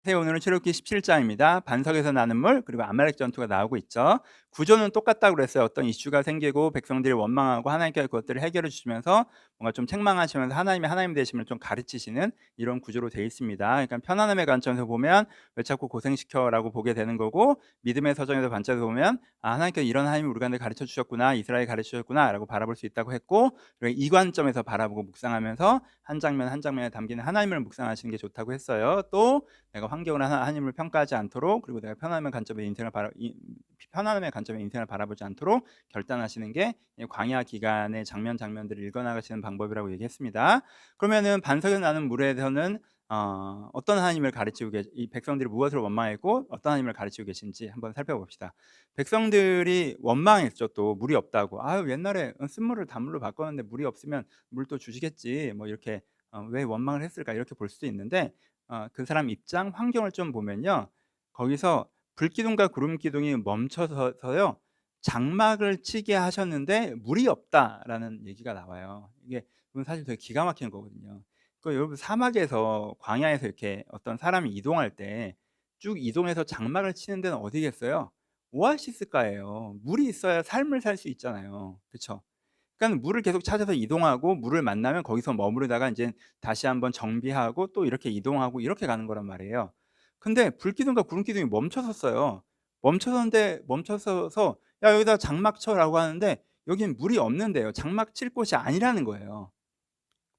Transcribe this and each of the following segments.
네, 오늘은 출애굽기 17장입니다. 반석에서 나는 물 그리고 아말렉 전투가 나오고 있죠. 구조는 똑같다고 그랬어요. 어떤 이슈가 생기고 백성들이 원망하고 하나님께서 그것들을 해결해 주시면서 뭔가 좀 책망하시면서 하나님이 하나님 되심을 좀 가르치시는 이런 구조로 되어 있습니다. 그러니까 편안함의 관점에서 보면 왜 자꾸 고생시켜라고 보게 되는 거고, 믿음의 서정에서 관점에서 보면 하나님께서 이런 하나님을 우리 가운데 가르쳐 주셨구나, 이스라엘 가르쳐 주셨구나라고 바라볼 수 있다고 했고, 그리고 이 관점에서 바라보고 묵상하면서 한 장면 한 장면에 담기는 하나님을 묵상하시는 게 좋다고 했어요. 또 내가 환경을 하나님을 평가하지 않도록, 그리고 내가 편안함의 관점에 인생을 바라보지 않도록 결단하시는 게 광야 기간의 장면들을 읽어나가시는 방법이라고 얘기했습니다. 그러면은 반석에 나는 물에서는 어떤 하나님을 가르치고 이 백성들이 무엇을 원망했고 어떤 하나님을 가르치고 계신지 한번 살펴봅시다. 백성들이 원망했죠. 또 물이 없다고. 아유, 옛날에 쓴물을 단물로 바꿨는데 물이 없으면 물 또 주시겠지, 뭐 이렇게 왜 원망을 했을까, 이렇게 볼 수도 있는데, 그 사람 입장 환경을 좀 보면요, 거기서 불기둥과 구름기둥이 멈춰서요 장막을 치게 하셨는데 물이 없다라는 얘기가 나와요. 이건 사실 되게 기가 막히는 거거든요. 여러분, 사막에서 광야에서 이렇게 어떤 사람이 이동할 때 쭉 이동해서 장막을 치는 데는 어디겠어요? 오아시스가예요. 물이 있어야 삶을 살 수 있잖아요. 그렇죠? 그러니까 물을 계속 찾아서 이동하고, 물을 만나면 거기서 머무르다가 이제 다시 한번 정비하고 또 이렇게 이동하고 이렇게 가는 거란 말이에요. 근데 불기둥과 구름기둥이 멈춰섰어요. 멈춰서서 "야, 여기다 장막 쳐."라고 하는데 여기는 물이 없는데요. 장막 칠 곳이 아니라는 거예요.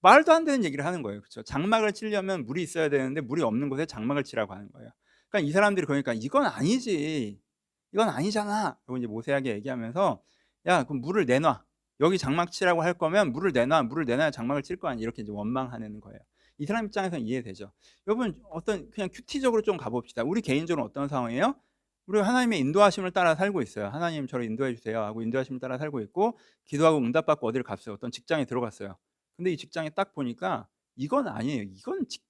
말도 안 되는 얘기를 하는 거예요. 그쵸? 장막을 치려면 물이 있어야 되는데 물이 없는 곳에 장막을 치라고 하는 거예요. 그러니까 이 사람들이 그러니까 "이건 아니지. 이건 아니잖아." 그리고 이제 모세에게 얘기하면서 "야, 그럼 물을 내놔. 여기 장막 치라고 할 거면 물을 내놔. 물을 내놔야 장막을 칠 거 아니야." 이렇게 이제 원망하는 거예요. 이 사람 입장에서는 이해되죠. 여러분, 어떤 그냥 큐티적으로 좀 가 봅시다. 우리 개인적으로 어떤 상황이에요? 우리가 하나님의 인도하심을 따라 살고 있어요. "하나님, 저를 인도해 주세요." 하고 인도하심을 따라 살고 있고, 기도하고 응답받고 어디를 갔어요. 어떤 직장에 들어갔어요. 근데 이 직장에 딱 보니까 이건 아니에요.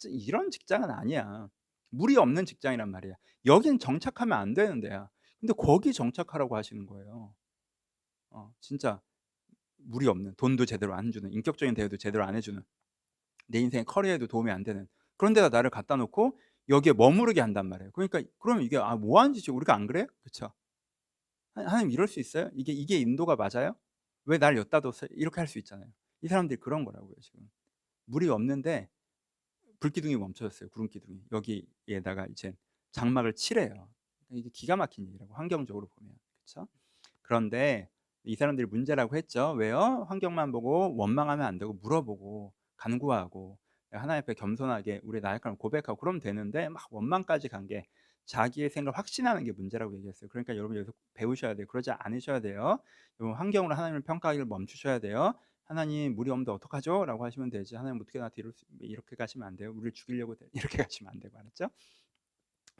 이런 직장은 아니야. 물이 없는 직장이란 말이야. 여긴 정착하면 안 되는 데야. 근데 거기 정착하라고 하시는 거예요. 진짜 물이 없는, 돈도 제대로 안 주는, 인격적인 대우도 제대로 안 해 주는, 내 인생의 커리어에도 도움이 안 되는 그런 데다 나를 갖다 놓고 여기에 머무르게 한단 말이에요. 그러니까 그러면 이게 뭐 하는 짓이야. 우리가 안 그래요? 그쵸? 하나님 이럴 수 있어요? 이게 인도가 맞아요? 왜 날 여기다 뒀어요? 이렇게 할 수 있잖아요. 이 사람들이 그런 거라고요, 지금. 물이 없는데 불기둥이 멈춰졌어요, 구름기둥이. 여기에다가 이제 장막을 칠해요. 이게 기가 막힌 일이라고, 환경적으로 보면. 그쵸? 그런데 이 사람들이 문제라고 했죠. 왜요? 환경만 보고 원망하면 안 되고 물어보고 간구하고 하나님 앞에 겸손하게 우리의 나약함을 고백하고 그러면 되는데, 막 원망까지 간 게, 자기의 생각을 확신하는 게 문제라고 얘기했어요. 그러니까 여러분, 여기서 배우셔야 돼요. 그러지 않으셔야 돼요. 여러분, 환경으로 하나님을 평가하기를 멈추셔야 돼요. "하나님, 물이 없는데 어떡하죠?" 라고 하시면 되지, "하나님, 어떻게 나한테 이렇게 가시면 안 돼요. 우리를 죽이려고 이렇게 가시면 안 되고." 알았죠?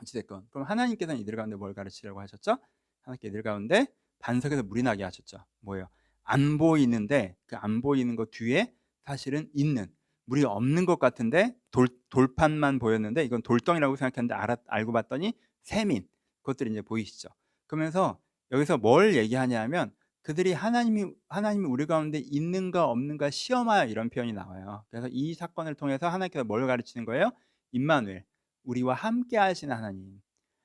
어찌 됐건, 그럼 하나님께서는 이들 가운데 뭘 가르치려고 하셨죠? 하나님께 이들 가운데 반석에서 물이 나게 하셨죠. 뭐예요? 안 보이는데, 그 안 보이는 것 뒤에 사실은 있는, 물이 없는 것 같은데 돌판만 보였는데 이건 돌덩이라고 생각했는데 알고 봤더니 샘인 그것들이 이제 보이시죠. 그러면서 여기서 뭘 얘기하냐면, 그들이 하나님이 우리 가운데 있는가 없는가 시험하여, 이런 표현이 나와요. 그래서 이 사건을 통해서 하나님께서 뭘 가르치는 거예요? 임마누엘, 우리와 함께 하시는 하나님.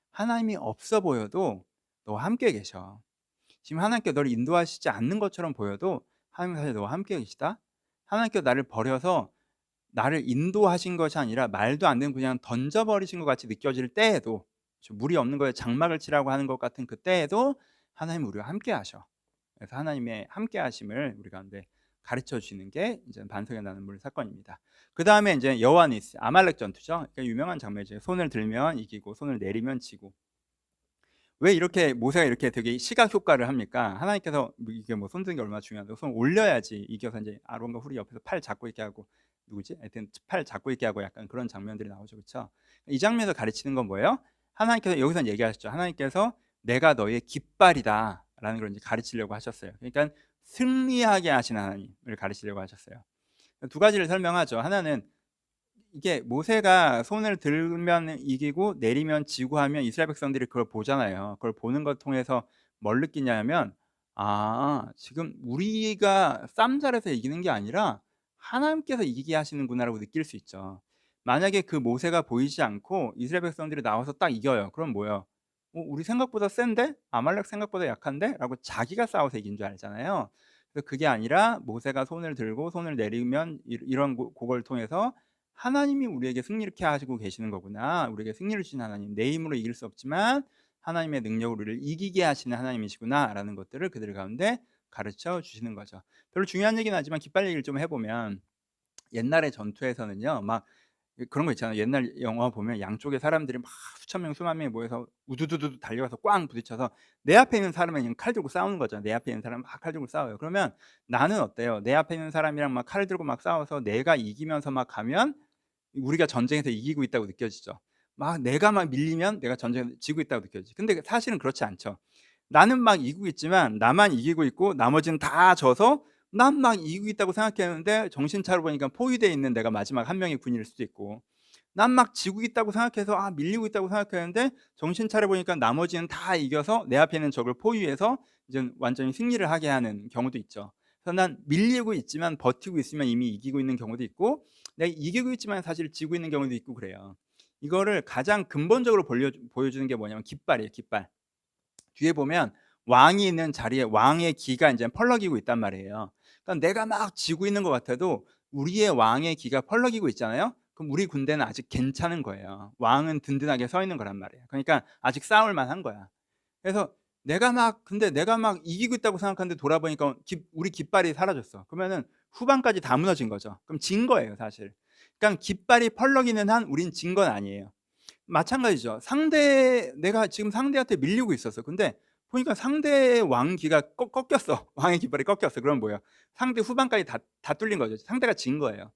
하나님이 없어 보여도 너와 함께 계셔. 지금 하나님께서 너를 인도하시지 않는 것처럼 보여도 하나님은 사실 너와 함께 계시다. 하나님께서 나를 버려서 나를 인도하신 것이 아니라 말도 안 되는, 그냥 던져버리신 것 같이 느껴질 때에도, 물이 없는 거에 장막을 치라고 하는 것 같은 그때에도 하나님은 우리와 함께 하셔. 그래서 하나님의 함께 하심을 우리 가운데 가르쳐 주시는 게 이제 반석에 나는 물 사건입니다. 그다음에 이제 여호와니스, 아말렉 전투죠. 그러니까 유명한 장면이죠. 손을 들면 이기고 손을 내리면 지고. 왜 이렇게 모세가 이렇게 되게 시각 효과를 합니까? 하나님께서 이게 뭐 손 드는 게 얼마나 중요한데, 손 올려야지 이겨서 이제 아론과 훌이 옆에서 팔 잡고 있게 하고, 누구지? 하여튼 팔 잡고 있게 하고, 약간 그런 장면들이 나오죠. 그렇죠? 이 장면에서 가르치는 건 뭐예요? 하나님께서 여기서 얘기하셨죠. 하나님께서 "내가 너의 깃발이다라는 걸 이제 가르치려고 하셨어요. 그러니까 승리하게 하신 하나님을 가르치려고 하셨어요. 두 가지를 설명하죠. 하나는, 이게 모세가 손을 들면 이기고 내리면 지고 하면 이스라엘 백성들이 그걸 보잖아요. 그걸 보는 걸 통해서 뭘 느끼냐면, 지금 우리가 쌈 잘해서 이기는 게 아니라 하나님께서 이기게 하시는구나라고 느낄 수 있죠. 만약에 그 모세가 보이지 않고 이스라엘 백성들이 나와서 딱 이겨요. 그럼 뭐예요? '우리 생각보다 센데? 아말렉 생각보다 약한데?' 라고 자기가 싸워서 이긴 줄 알잖아요. 그래서 그게 아니라 모세가 손을 들고 손을 내리면 이런 그걸 통해서 '하나님이 우리에게 승리케 하시고 계시는 거구나. 우리에게 승리를 주신 하나님. 내 힘으로 이길 수 없지만 하나님의 능력으로 우리를 이기게 하시는 하나님이시구나.'라는 것들을 그들 가운데 가르쳐 주시는 거죠. 별로 중요한 얘기는 아니지만 깃발 얘기를 좀 해 보면 옛날의 전투에서는요. 막 그런 거 있잖아요. 옛날 영화 보면 양쪽에 사람들이 막 수천 명 수만 명이 모여서 우두두두 달려가서 꽝 부딪혀서 내 앞에 있는 사람은 그냥 칼 들고 싸우는 거죠. 내 앞에 있는 사람은 막 칼 들고 싸워요. 그러면 나는 어때요? 내 앞에 있는 사람이랑 막 칼을 들고 막 싸워서 내가 이기면서 막 가면 우리가 전쟁에서 이기고 있다고 느껴지죠. 막 내가 막 밀리면 내가 전쟁에서 지고 있다고 느껴지죠. 근데 사실은 그렇지 않죠. 나는 막 이기고 있지만 나만 이기고 있고 나머지는 다 져서 난 막 이기고 있다고 생각했는데 정신 차려 보니까 포위되어 있는 내가 마지막 한 명의 군인일 수도 있고, 난 막 지고 있다고 생각해서 밀리고 있다고 생각했는데 정신 차려 보니까 나머지는 다 이겨서 내 앞에 있는 적을 포위해서 이제 완전히 승리를 하게 하는 경우도 있죠. 그래서 난 밀리고 있지만 버티고 있으면 이미 이기고 있는 경우도 있고, 내가 이기고 있지만 사실 지고 있는 경우도 있고 그래요. 이거를 가장 근본적으로 보여주는 게 뭐냐면 깃발이에요, 깃발. 뒤에 보면 왕이 있는 자리에 왕의 기가 인제 펄럭이고 있단 말이에요. 그러니까 내가 막 지고 있는 것 같아도 우리의 왕의 기가 펄럭이고 있잖아요. 그럼 우리 군대는 아직 괜찮은 거예요. 왕은 든든하게 서 있는 거란 말이에요. 그러니까 아직 싸울 만한 거야. 그래서 내가 막 이기고 있다고 생각하는데 돌아보니까 우리 깃발이 사라졌어. 그러면은 후반까지 다 무너진 거죠. 그럼 진 거예요, 사실. 그러니까 깃발이 펄럭이는 한 우린 진 건 아니에요. 마찬가지죠. 내가 지금 상대한테 밀리고 있었어. 근데 보니까 상대의 왕기가 꺾였어. 왕의 깃발이 꺾였어. 그럼 뭐야? 상대 후반까지 다 뚫린 거죠. 상대가 진 거예요.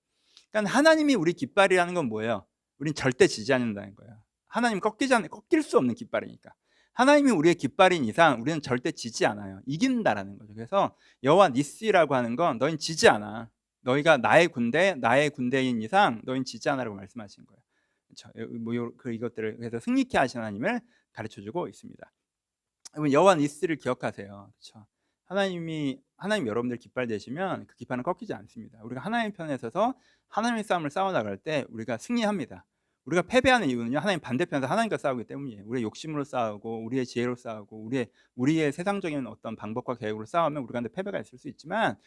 그러니까 하나님이 우리 깃발이라는 건 뭐예요? 우린 절대 지지 않는다는 거예요. 하나님 꺾일 수 없는 깃발이니까. 하나님이 우리의 깃발인 이상 우리는 절대 지지 않아요. 이긴다라는 거죠. 그래서 여호와 니스라고 하는 건 너희는 지지 않아. 너희가 나의 군대인 이상 너희는 지지 않아라고 말씀하신 거예요. 그렇죠. 이것들을 그래서 승리케 하신 하나님을 가르쳐 주고 있습니다. 여러분 여호와 니스를 기억하세요. 그렇죠. 하나님 여러분들 깃발 되시면 그 깃발은 꺾이지 않습니다. 우리가 하나님 편에 서서 하나님의 싸움을 싸워 나갈 때 우리가 승리합니다. 우리가 패배하는 이유는요. 하나님 반대편에서 하나님과 싸우기 때문이에요. 우리의 욕심으로 싸우고 우리의 지혜로 싸우고 우리의 세상적인 어떤 방법과 계획으로 싸우면 우리가 근데 패배가 있을 수 있지만,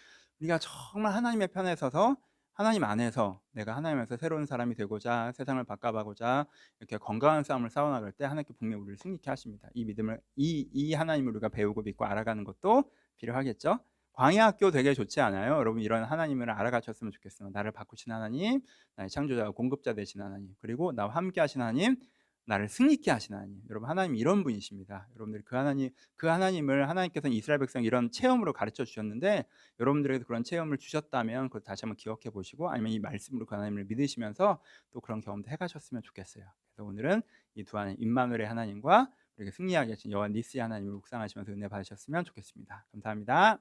우리가 정말 하나님의 편에 서서 하나님 안에서 내가 하나님에서 새로운 사람이 되고자 세상을 바꿔가고자 이렇게 건강한 싸움을 싸워 나갈 때 하나님께 분명히 우리를 승리케 하십니다. 이 믿음을 이 하나님을 우리가 배우고 믿고 알아가는 것도 필요하겠죠. 광야 학교 되게 좋지 않아요? 여러분 이런 하나님을 알아가셨으면 좋겠어요. 나를 바꾸신 하나님, 나의 창조자와 공급자 되신 하나님, 그리고 나와 함께 하신 하나님, 나를 승리케 하신 하나님. 여러분 하나님 이런 분이십니다. 여러분들이 그 하나님을 하나님께서는 이스라엘 백성 이런 체험으로 가르쳐 주셨는데, 여러분들에게도 그런 체험을 주셨다면 그걸 다시 한번 기억해 보시고 아니면 이 말씀으로 그 하나님을 믿으시면서 또 그런 경험도 해가셨으면 좋겠어요. 그래서 오늘은 이 두 하나님 임마누엘의 하나님과 우리에게 승리하게 하신 여호와 니스의 하나님을 묵상하시면서 은혜 받으셨으면 좋겠습니다. 감사합니다.